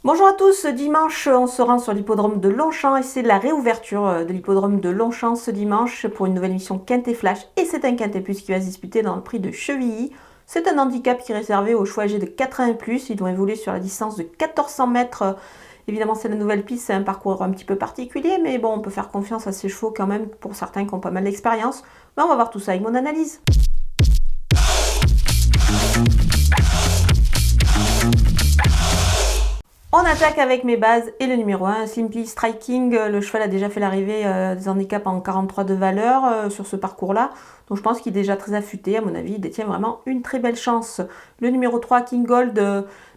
Bonjour à tous, dimanche on se rend sur l'hippodrome de Longchamp et c'est la réouverture de l'hippodrome de Longchamp ce dimanche pour une nouvelle émission Quintet Flash et c'est un Quintet Plus qui va se disputer dans le prix de Chevilly. C'est un handicap qui est réservé aux chevaux âgés de 4 ans et plus, ils doivent évoluer sur la distance de 1400 mètres. Évidemment c'est la nouvelle piste, c'est un parcours un petit peu particulier mais bon on peut faire confiance à ces chevaux quand même pour certains qui ont pas mal d'expérience. Mais on va voir tout ça avec mon analyse. On attaque avec mes bases et le numéro 1, Simply Striking. Le cheval a déjà fait l'arrivée des handicaps en 43 de valeur sur ce parcours-là. Donc je pense qu'il est déjà très affûté. À mon avis, il détient vraiment une très belle chance. Le numéro 3, King Gold,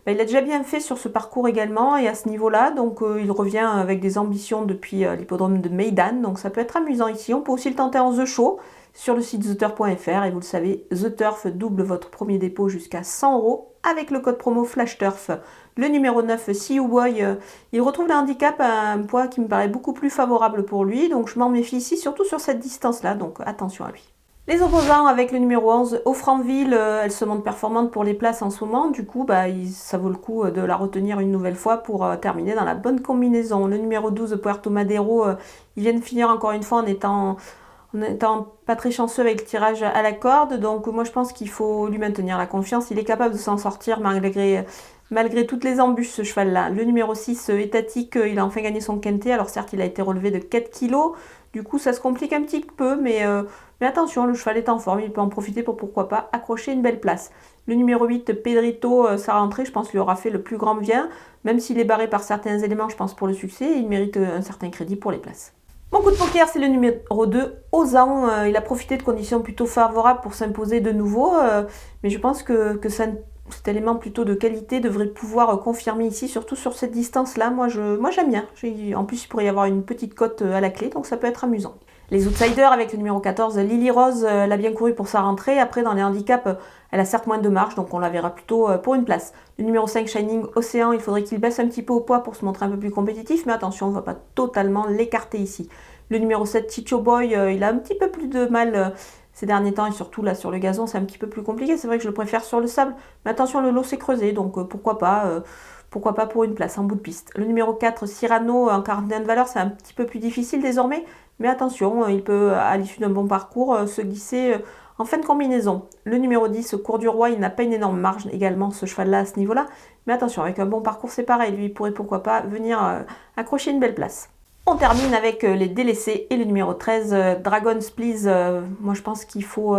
il a déjà bien fait sur ce parcours également et à ce niveau-là. Donc il revient avec des ambitions depuis l'hippodrome de Meydan. Donc ça peut être amusant ici. On peut aussi le tenter en The Show sur le site theturf.fr. Et vous le savez, The Turf double votre premier dépôt jusqu'à 100 € avec le code promo FlashTurf. Le numéro 9, See You Boy, il retrouve le handicap à un poids qui me paraît beaucoup plus favorable pour lui. Donc je m'en méfie ici, surtout sur cette distance-là. Donc attention à lui. Les opposants avec le numéro 11, Offranville, elle se montre performante pour les places en ce moment. Du coup, ça vaut le coup de la retenir une nouvelle fois pour terminer dans la bonne combinaison. Le numéro 12, Puerto Madero, il vient de finir encore une fois en étant pas très chanceux avec le tirage à la corde. Donc moi je pense qu'il faut lui maintenir la confiance. Il est capable de s'en sortir malgré toutes les embûches, ce cheval-là. Le numéro 6, Étatique, il a enfin gagné son quintet. Alors certes, il a été relevé de 4 kg. Du coup, ça se complique un petit peu, mais attention, le cheval est en forme. Il peut en profiter pour, pourquoi pas, accrocher une belle place. Le numéro 8, Pedrito, sa rentrée, je pense, lui aura fait le plus grand bien. Même s'il est barré par certains éléments, je pense, pour le succès, il mérite un certain crédit pour les places. Mon coup de poker, c'est le numéro 2, Ozan. Il a profité de conditions plutôt favorables pour s'imposer de nouveau, mais je pense que cet élément plutôt de qualité devrait pouvoir confirmer ici, surtout sur cette distance-là. Moi j'aime bien. En plus, il pourrait y avoir une petite cote à la clé, donc ça peut être amusant. Les outsiders avec le numéro 14, Lily Rose, elle a bien couru pour sa rentrée. Après, dans les handicaps, elle a certes moins de marge, donc on la verra plutôt pour une place. Le numéro 5, Shining Océan, il faudrait qu'il baisse un petit peu au poids pour se montrer un peu plus compétitif, mais attention, on ne va pas totalement l'écarter ici. Le numéro 7, Chicho Boy, il a un petit peu plus de mal ces derniers temps, et surtout là sur le gazon, c'est un petit peu plus compliqué. C'est vrai que je le préfère sur le sable, mais attention, le lot s'est creusé, donc pourquoi pas pour une place en bout de piste. Le numéro 4, Cyrano, en 41 de valeur, c'est un petit peu plus difficile désormais, mais attention, il peut, à l'issue d'un bon parcours, se glisser en fin de combinaison. Le numéro 10, Cours du Roi, il n'a pas une énorme marge également, ce cheval-là, à ce niveau-là, mais attention, avec un bon parcours, c'est pareil, lui, il pourrait pourquoi pas venir accrocher une belle place. On termine avec les délaissés et le numéro 13, Dragons Please. Moi, je pense qu'il faut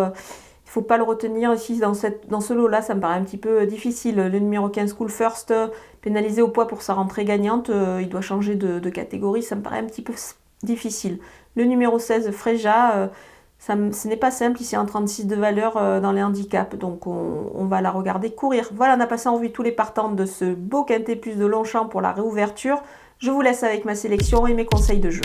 pas le retenir ici dans ce lot-là. Ça me paraît un petit peu difficile. Le numéro 15, Cool First, pénalisé au poids pour sa rentrée gagnante. Il doit changer de catégorie. Ça me paraît un petit peu difficile. Le numéro 16, Freja, ce n'est pas simple ici en 36 de valeur dans les handicaps. Donc, on va la regarder courir. Voilà, on a passé en revue tous les partants de ce beau Quintet Plus de Longchamp pour la réouverture. Je vous laisse avec ma sélection et mes conseils de jeu.